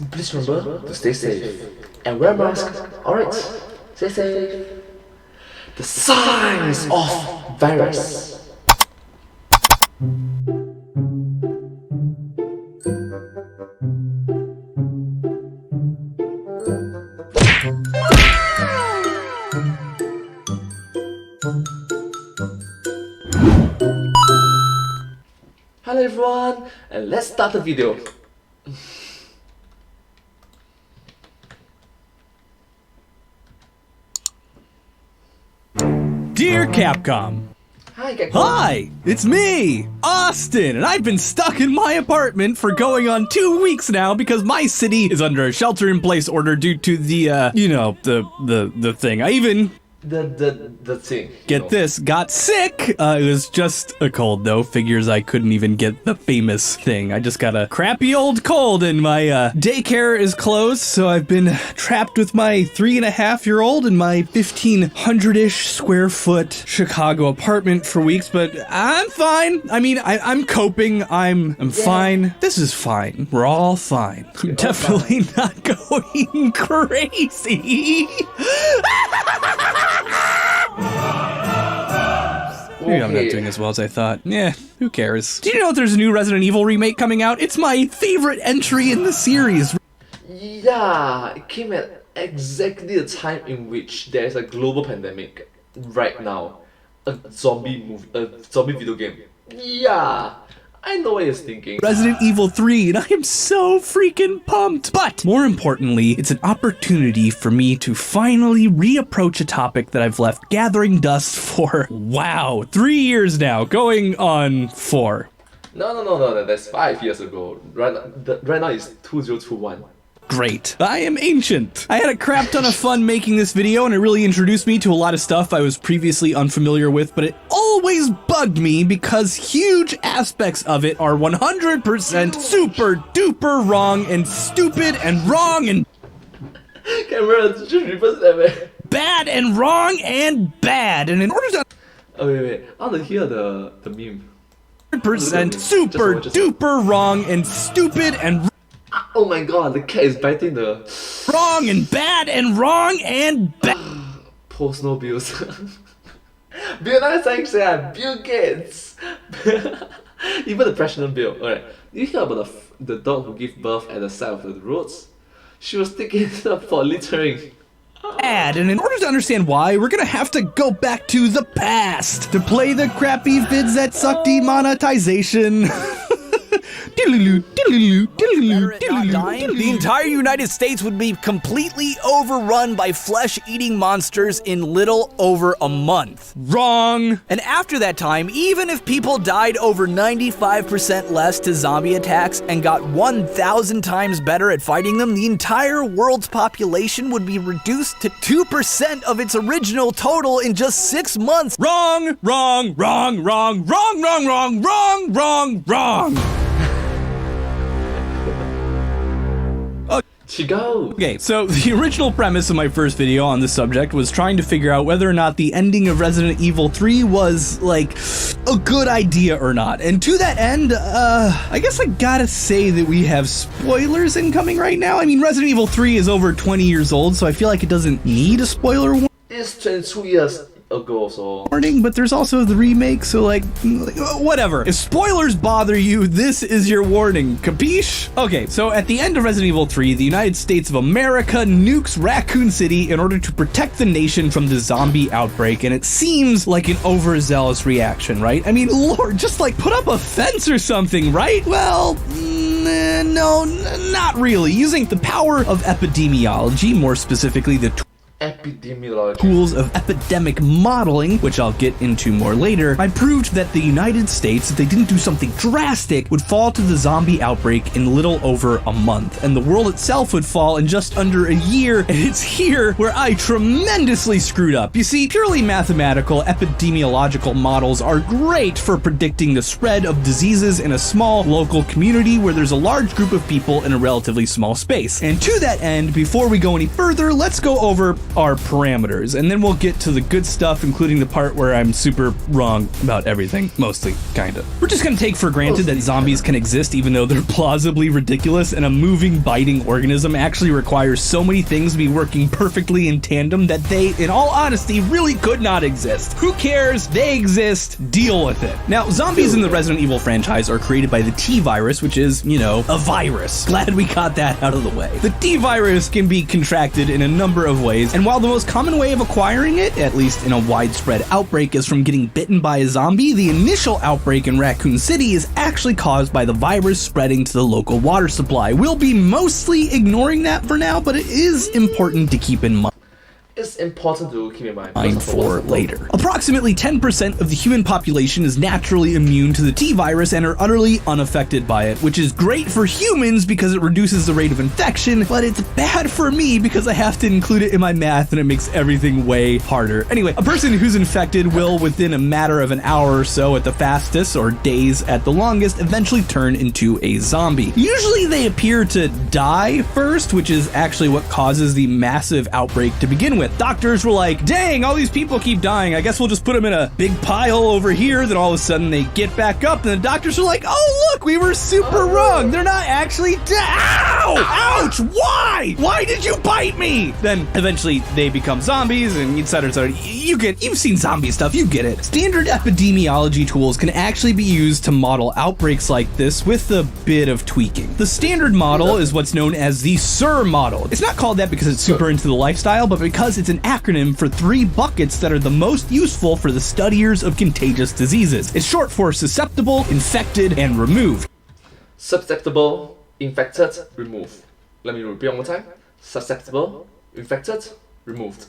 Please remember to stay safe and wear a mask. Alright, stay safe. The signs of virus. Hello everyone, and let's start the video. Dear Capcom. Hi, Capcom. Hi, it's me, Austin, and I've been stuck in my apartment for going on 2 weeks now because my city is under a shelter-in-place order due to the, the thing. I even... The thing. Get this, got sick! It was just a cold though, figures I couldn't even get the famous thing. I just got a crappy old cold and my daycare is closed, so I've been trapped with my 3.5-year-old in my 1,500-ish square foot Chicago apartment for weeks, but I'm fine. I mean, I'm coping, I'm fine. This is fine. We're all fine. I'm definitely not going crazy. Maybe I'm not doing as well as I thought. Yeah, who cares? Do you know that there's a new Resident Evil remake coming out? It's my favorite entry in the series. Yeah, it came at exactly the time in which there is a global pandemic right now. A zombie video game. Yeah, I know what you're thinking. Resident Evil 3, and I am so freaking pumped. But more importantly, it's an opportunity for me to finally reapproach a topic that I've left gathering dust for, wow, 3 years now, going on 4. No, that's 5 years ago. Right now it's 2021. Great. I am ancient. I had a crap ton of fun making this video, and it really introduced me to a lot of stuff I was previously unfamiliar with, but it always bugged me because huge aspects of it are 100% super duper wrong and stupid and wrong and Camera, just reverse that, man. bad and wrong and bad. And in order to Oh wait, I want to hear the meme. 100% super duper wrong and stupid and Oh my god, the cat is biting the wrong and bad and wrong and bad. post no bills. Bill 966, Bill Gates. Even the President Bill. Alright, you hear about the dog who gave birth at the side of the roads? She was taken up for littering. And in order to understand why, we're gonna have to go back to the past to play the crappy vids that suck demonetization. The entire United States would be completely overrun by flesh-eating monsters in little over a month. Wrong. And after that time, even if people died over 95% less to zombie attacks and got 1,000 times better at fighting them, the entire world's population would be reduced to 2% of its original total in just 6 months. Wrong. Chigo. Okay, so the original premise of my first video on this subject was trying to figure out whether or not the ending of Resident Evil 3 was, like, a good idea or not. And to that end, I guess I gotta say that we have spoilers incoming right now. I mean, Resident Evil 3 is over 20 years old, so I feel like it doesn't need a spoiler warning. It's 22 years ago, so But there's also the remake, so like, whatever. If spoilers bother you, this is your warning, capiche? Okay, so at the end of Resident Evil 3, the United States of America nukes Raccoon City in order to protect the nation from the zombie outbreak, and it seems like an overzealous reaction, right? I mean, Lord, just like put up a fence or something, right? Well, no, not really. Using the power of epidemiology, more specifically the epidemiology. Tools of epidemic modeling, which I'll get into more later, I proved that the United States, if they didn't do something drastic, would fall to the zombie outbreak in little over a month, and the world itself would fall in just under a year, and it's here where I tremendously screwed up. You see, purely mathematical epidemiological models are great for predicting the spread of diseases in a small local community where there's a large group of people in a relatively small space. And to that end, before we go any further, let's go over our parameters, and then we'll get to the good stuff, including the part where I'm super wrong about everything. Mostly, kinda. We're just gonna take for granted that zombies can exist even though they're plausibly ridiculous, and a moving, biting organism actually requires so many things to be working perfectly in tandem that they, in all honesty, really could not exist. Who cares? They exist. Deal with it. Now, zombies in the Resident Evil franchise are created by the T-virus, which is, you know, a virus. Glad we got that out of the way. The T-virus can be contracted in a number of ways, and while the most common way of acquiring it, at least in a widespread outbreak, is from getting bitten by a zombie, the initial outbreak in Raccoon City is actually caused by the virus spreading to the local water supply. We'll be mostly ignoring that for now, but it is important to keep in mind. It's important to keep in mind For later. Approximately 10% of the human population is naturally immune to the T-virus and are utterly unaffected by it, which is great for humans because it reduces the rate of infection, but it's bad for me because I have to include it in my math and it makes everything way harder. Anyway, a person who's infected will, within a matter of an hour or so at the fastest, or days at the longest, eventually turn into a zombie. Usually they appear to die first, which is actually what causes the massive outbreak to begin with. Doctors were like, dang, all these people keep dying. I guess we'll just put them in a big pile over here. Then all of a sudden they get back up and the doctors are like, oh, look, we were super wrong. They're not actually Ow! Ouch! Why? Why did you bite me? Then eventually they become zombies and et cetera, et cetera. You've seen zombie stuff. You get it. Standard epidemiology tools can actually be used to model outbreaks like this with a bit of tweaking. The standard model is what's known as the SIR model. It's not called that because it's super into the lifestyle, but because it's an acronym for 3 buckets that are the most useful for the studiers of contagious diseases. It's short for susceptible, infected, and removed. Susceptible, infected, removed. Let me repeat one more time. Susceptible, infected, removed.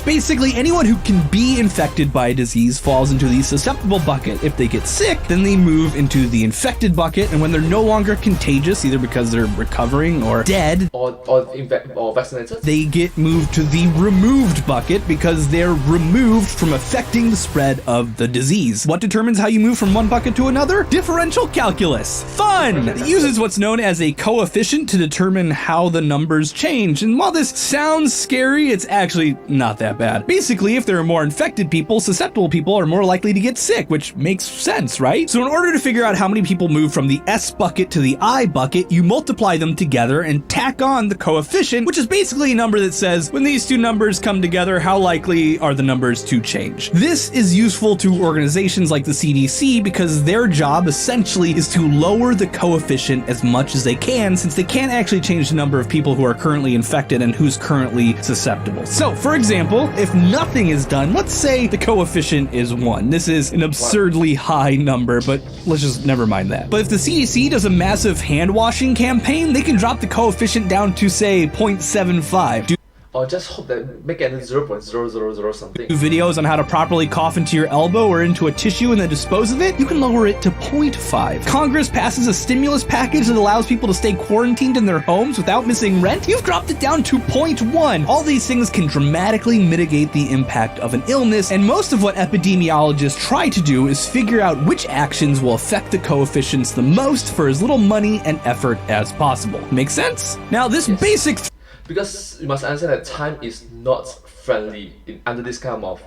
Basically, anyone who can be infected by a disease falls into the susceptible bucket. If they get sick, then they move into the infected bucket, and when they're no longer contagious, either because they're recovering or dead, or vaccinated, they get moved to the removed bucket because they're removed from affecting the spread of the disease. What determines how you move from one bucket to another? Differential calculus. Fun! It uses what's known as a coefficient to determine how the numbers change, and while this sounds scary, it's actually not that bad. Basically, if there are more infected people, susceptible people are more likely to get sick, which makes sense, right? So in order to figure out how many people move from the S bucket to the I bucket, you multiply them together and tack on the coefficient, which is basically a number that says, when these two numbers come together, how likely are the numbers to change? This is useful to organizations like the CDC because their job essentially is to lower the coefficient as much as they can, since they can't actually change the number of people who are currently infected and who's currently susceptible. So, for example, if nothing is done, let's say the coefficient is 1. This is an absurdly high number, but let's just never mind that. But if the CDC does a massive hand washing campaign, they can drop the coefficient down to, say, 0.75. or just hope that make it 0.000 something. Do videos on how to properly cough into your elbow or into a tissue and then dispose of it, you can lower it to 0.5. Congress passes a stimulus package that allows people to stay quarantined in their homes without missing rent. You've dropped it down to 0.1. All these things can dramatically mitigate the impact of an illness, and most of what epidemiologists try to do is figure out which actions will affect the coefficients the most for as little money and effort as possible. Make sense? Now, this basic because you must understand that time is not friendly under this kind of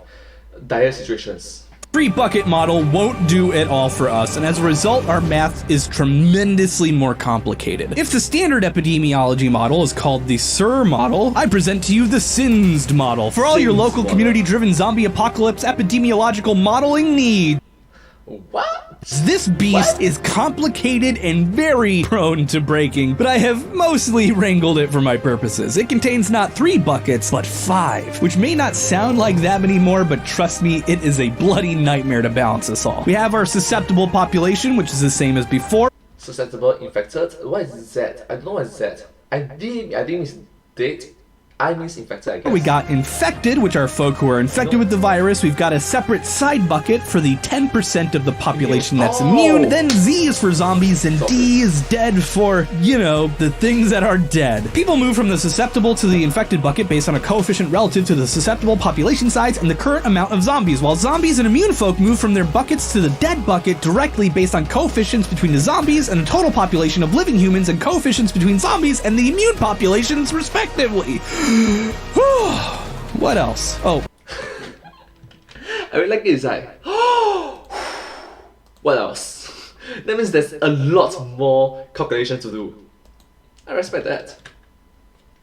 dire situations. 3-bucket model won't do it all for us, and as a result, our math is tremendously more complicated. If the standard epidemiology model is called the SIR model, I present to you the SINSD model for all your local community-driven zombie apocalypse epidemiological modeling needs. What? This beast is complicated and very prone to breaking, but I have mostly wrangled it for my purposes. It contains not 3 buckets, but 5, which may not sound like that many more, but trust me, it is a bloody nightmare to balance us all. We have our susceptible population, which is the same as before. Susceptible, infected. What is Z? I don't know what is Z. I think it's dead. I means infected, I guess. We got infected, which are folk who are infected with the virus. We've got a separate side bucket for the 10% of the population that's immune. Then Z is for zombies, and D is dead for, you know, the things that are dead. People move from the susceptible to the infected bucket based on a coefficient relative to the susceptible population size and the current amount of zombies, while zombies and immune folk move from their buckets to the dead bucket directly based on coefficients between the zombies and the total population of living humans and coefficients between zombies and the immune populations, respectively. What else? Oh. I really like it. It's like, what else? That means there's a lot more calculation to do. I respect that.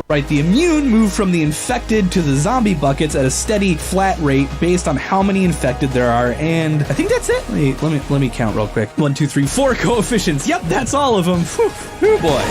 Right, the immune move from the infected to the zombie buckets at a steady, flat rate based on how many infected there are, and I think that's it. Wait, let me count real quick. 1, 2, 3, 4 coefficients. Yep, that's all of them. Whew, boy.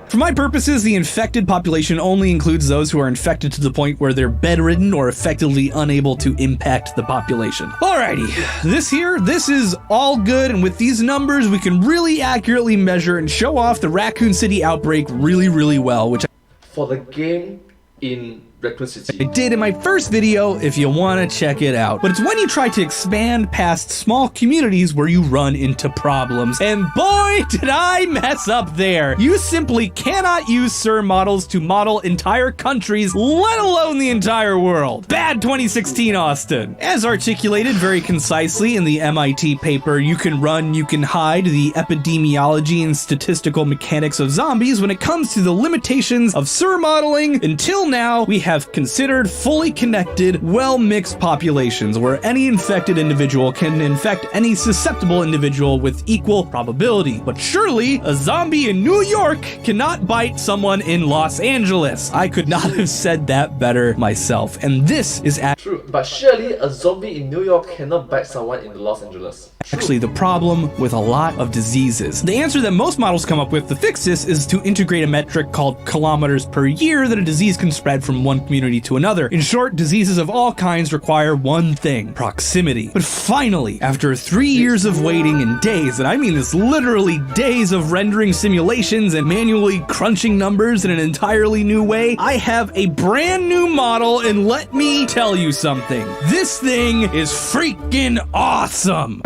For my purposes, the infected population only includes those who are infected to the point where they're bedridden or effectively unable to impact the population. Alrighty, this is all good, and with these numbers, we can really accurately measure and show off the Raccoon City outbreak really, really well, which For the game in Raccoon City, I did in my first video if you want to check it out. But it's when you try to expand past small communities where you run into problems. And boy, did I mess up there. You simply cannot use SIR models to model entire countries, let alone the entire world. Bad 2016, Austin. As articulated very concisely in the MIT paper, You Can Run, You Can Hide, the epidemiology and statistical mechanics of zombies when it comes to the limitations of SIR modeling, until now, we have considered fully connected, well-mixed populations where any infected individual can infect any susceptible individual with equal probability. But surely, a zombie in New York cannot bite someone in Los Angeles. I could not have said that better myself. And this is true, but surely a zombie in New York cannot bite someone in Los Angeles. actually the problem with a lot of diseases. The answer that most models come up with to fix this is to integrate a metric called kilometers per year that a disease can spread from one community to another. In short, diseases of all kinds require one thing: proximity. But finally, after 3 years of waiting and days, and I mean this literally days of rendering simulations and manually crunching numbers in an entirely new way, I have a brand new model, and let me tell you something. This thing is freaking awesome!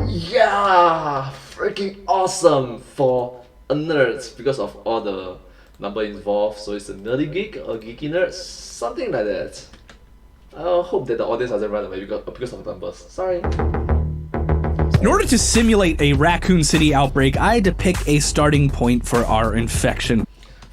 Yeah, freaking awesome for a nerd because of all the number involved. So it's a nerdy geek or geeky nerd, something like that. I hope that the audience doesn't run away because of the numbers. Sorry. In order to simulate a Raccoon City outbreak, I had to pick a starting point for our infection.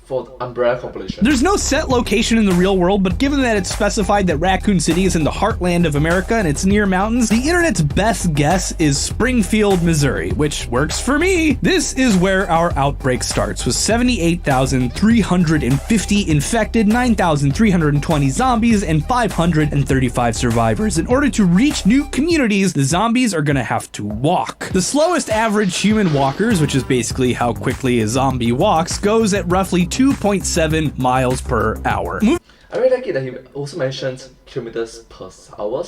For the umbrella compilation. There's no set location in the real world, but given that it's specified that Raccoon City is in the heartland of America and it's near mountains, the internet's best guess is Springfield, Missouri, which works for me. This is where our outbreak starts, with 78,350 infected, 9,320 zombies, and 535 survivors. In order to reach new communities, the zombies are gonna have to walk. The slowest average human walkers, which is basically how quickly a zombie walks, goes at roughly 2.7 miles per hour. I really like it that he also mentioned kilometers per hour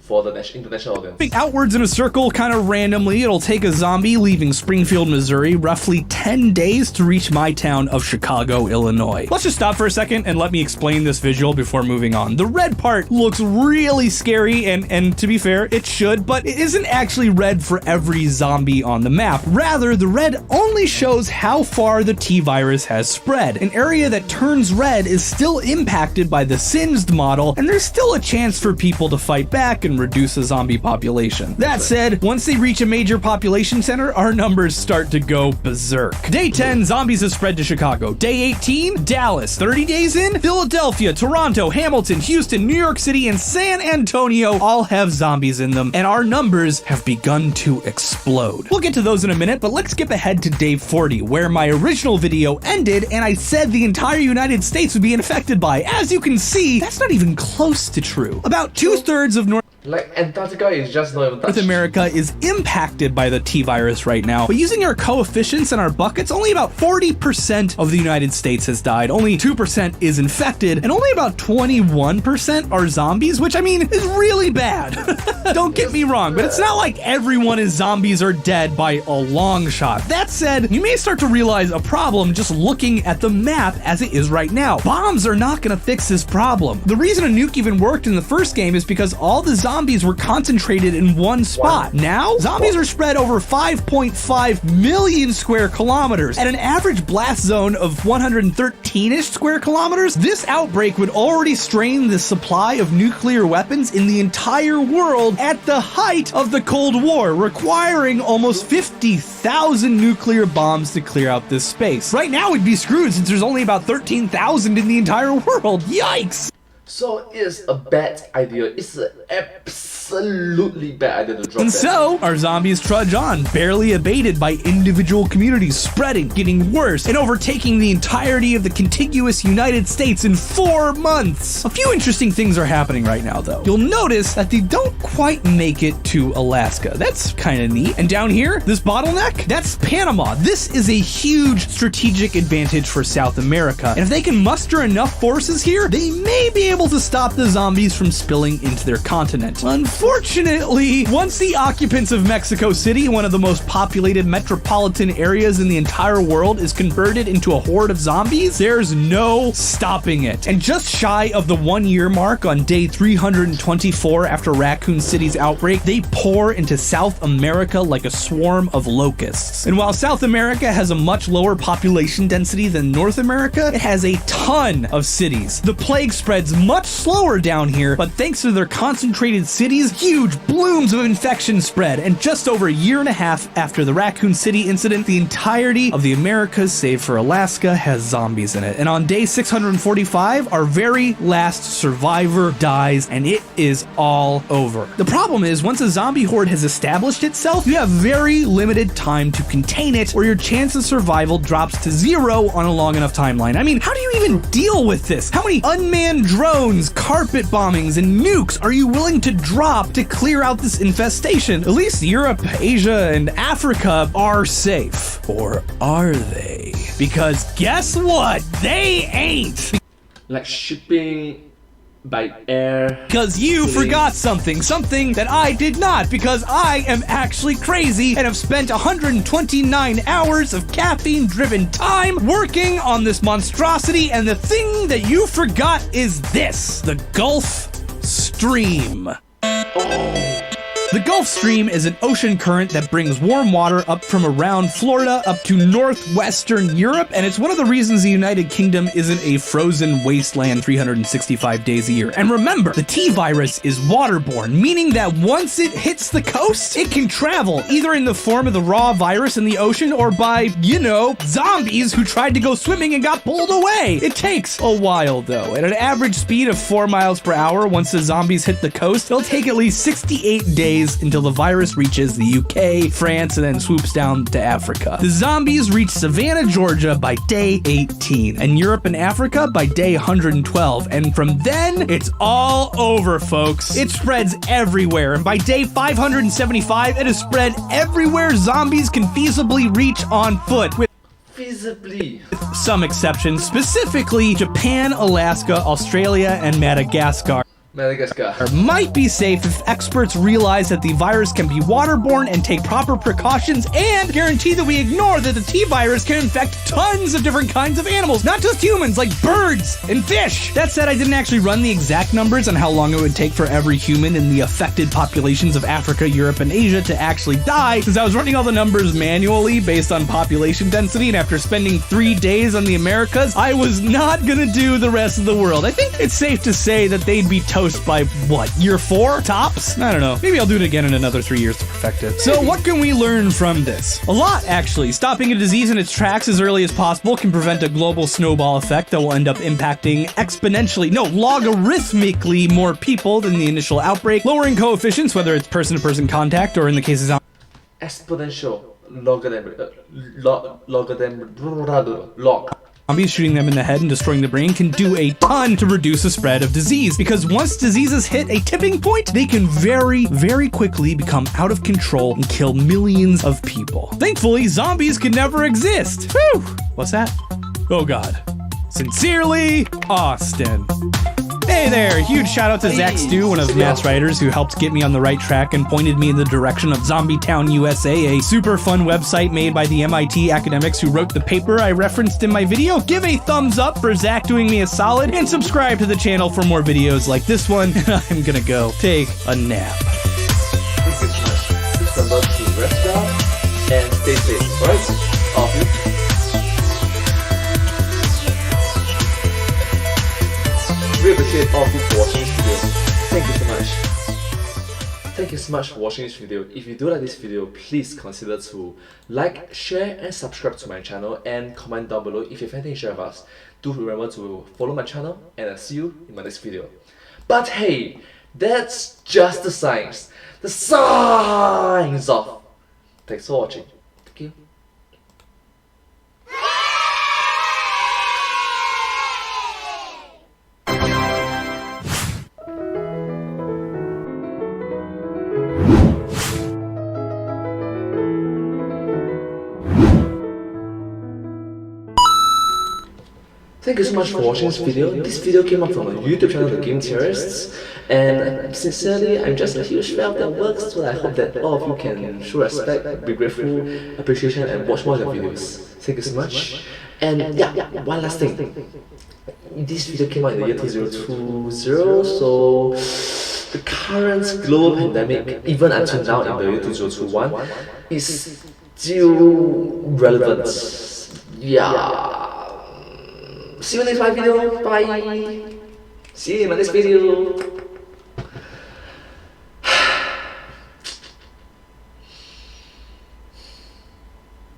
for the international audience. Moving outwards in a circle kind of randomly, it'll take a zombie leaving Springfield, Missouri, roughly 10 days to reach my town of Chicago, Illinois. Let's just stop for a second and let me explain this visual before moving on. The red part looks really scary, and to be fair, it should, but it isn't actually red for every zombie on the map. Rather, the red only shows how far the T-virus has spread. An area that turns red is still impacted by the singed model, and there's still a chance for people to fight back and reduce the zombie population. That said, once they reach a major population center, our numbers start to go berserk. Day 10, zombies have spread to Chicago. Day 18, Dallas. 30 days in, Philadelphia, Toronto, Hamilton, Houston, New York City, and San Antonio all have zombies in them, and our numbers have begun to explode. We'll get to those in a minute, but let's skip ahead to day 40, where my original video ended, and I said the entire United States would be infected by. As you can see, that's not even close to true. About 2/3 of North Like Antarctica is just not even North touched. America is impacted by the T virus right now, but using our coefficients and our buckets, only about 40% of the United States has died, only 2% is infected, and only about 21% are zombies, which I mean is really bad. Don't get me wrong, but it's not like everyone is zombies or dead by a long shot. That said, you may start to realize a problem just looking at the map as it is right now. Bombs are not going to fix this problem. The reason a nuke even worked in the first game is because all the zombies were concentrated in one spot. Now, zombies are spread over 5.5 million square kilometers. At an average blast zone of 113-ish square kilometers, this outbreak would already strain the supply of nuclear weapons in the entire world at the height of the Cold War, requiring almost 50,000 nuclear bombs to clear out this space. Right now, we'd be screwed since there's only about 13,000 in the entire world. Yikes! So it's a bad idea. It's an absolutely bad idea to drop And that. so, our zombies trudge on, barely abated by individual communities spreading, getting worse, and overtaking the entirety of the contiguous United States in 4 months. A few interesting things are happening right now, though. You'll notice that they don't quite make it to Alaska. That's kind of neat. And down here, this bottleneck, that's Panama. This is a huge strategic advantage for South America. And if they can muster enough forces here, they may be able to stop the zombies from spilling into their continent. Unfortunately, once the occupants of Mexico City, one of the most populated metropolitan areas in the entire world, is converted into a horde of zombies, there's no stopping it. And just shy of the 1-year mark on day 324 after Raccoon City's outbreak, they pour into South America like a swarm of locusts. And while South America has a much lower population density than North America, it has a ton of cities. The plague spreads much slower down here, but thanks to their concentrated cities, huge blooms of infection spread. And just over a year and a half after the Raccoon City incident, the entirety of the Americas, save for Alaska, has zombies in it. And on day 645, our very last survivor dies, and it is all over. The problem is, once a zombie horde has established itself, you have very limited time to contain it, or your chance of survival drops to 0 on a long enough timeline. I mean, how do you even deal with this? How many unmanned drones, carpet bombings, and nukes are you willing to drop to clear out this infestation? At least Europe, Asia, and Africa are safe. Or are they? Because guess what? They ain't! Like shipping by air. Because you forgot something that I did not, because I am actually crazy and have spent 129 hours of caffeine-driven time working on this monstrosity, and the thing that you forgot is this: the Gulf Stream. The Gulf Stream is an ocean current that brings warm water up from around Florida up to northwestern Europe, and it's one of the reasons the United Kingdom isn't a frozen wasteland 365 days a year. And remember, the T virus is waterborne, meaning that once it hits the coast, it can travel either in the form of the raw virus in the ocean or by, zombies who tried to go swimming and got pulled away. It takes a while, though. At an average speed of 4 miles per hour, once the zombies hit the coast, it'll take at least 68 days until the virus reaches the UK, France, and then swoops down to Africa. The zombies reach Savannah, Georgia by day 18, and Europe and Africa by day 112, and from then, it's all over, folks. It spreads everywhere, and by day 575, it is spread everywhere zombies can feasibly reach on foot, with Feasibly. some exceptions, specifically Japan, Alaska, Australia, and Madagascar. Madagascar. Might be safe if experts realize that the virus can be waterborne and take proper precautions, and guarantee that we ignore that the T virus can infect tons of different kinds of animals, not just humans, like birds and fish. That said, I didn't actually run the exact numbers on how long it would take for every human in the affected populations of Africa, Europe, and Asia to actually die, since I was running all the numbers manually based on population density, and after spending 3 days on the Americas, I was not gonna do the rest of the world. I think it's safe to say that they'd be toast by, year 4? Tops? I don't know. Maybe I'll do it again in another 3 years to perfect it. So what can we learn from this? A lot, actually. Stopping a disease in its tracks as early as possible can prevent a global snowball effect that will end up impacting logarithmically more people than the initial outbreak. Lowering coefficients, whether it's person-to-person contact or in the cases of Exponential logarithm. Log. Zombies shooting them in the head and destroying the brain can do a ton to reduce the spread of disease, because once diseases hit a tipping point, they can very, very quickly become out of control and kill millions of people. Thankfully, zombies can never exist. Whew! What's that? Oh God. Sincerely, Austin. Hey there, huge shout out to Zach Stew, one of Matt's writers who helped get me on the right track and pointed me in the direction of Zombie Town USA, a super fun website made by the MIT academics who wrote the paper I referenced in my video. Give a thumbs up for Zach doing me a solid and subscribe to the channel for more videos like this one. I'm gonna go take a nap. Thank you so much. Please remember to rest well and stay safe, alright? All of you. We appreciate all of you for watching this video. Thank you so much. Thank you so much for watching this video. If you do like this video, please consider to like, share and subscribe to my channel and comment down below if you have anything to share with us. Do remember to follow my channel and I'll see you in my next video. But hey, that's just the signs. The signs of. Thanks for watching. Thank you. Thank you so much for watching this video. This video came up from a YouTube channel, The Game Terrorists, and sincerely, I'm just a huge fan of their works, so I hope that all of you can show respect, be grateful, appreciation, and watch more of their videos. Thank you so much. And yeah, one last thing. This video came out in the year 2020, so the current global pandemic, even until now in the year 2021, is still relevant. Yeah. See you in the next video. Bye. See you in my next video.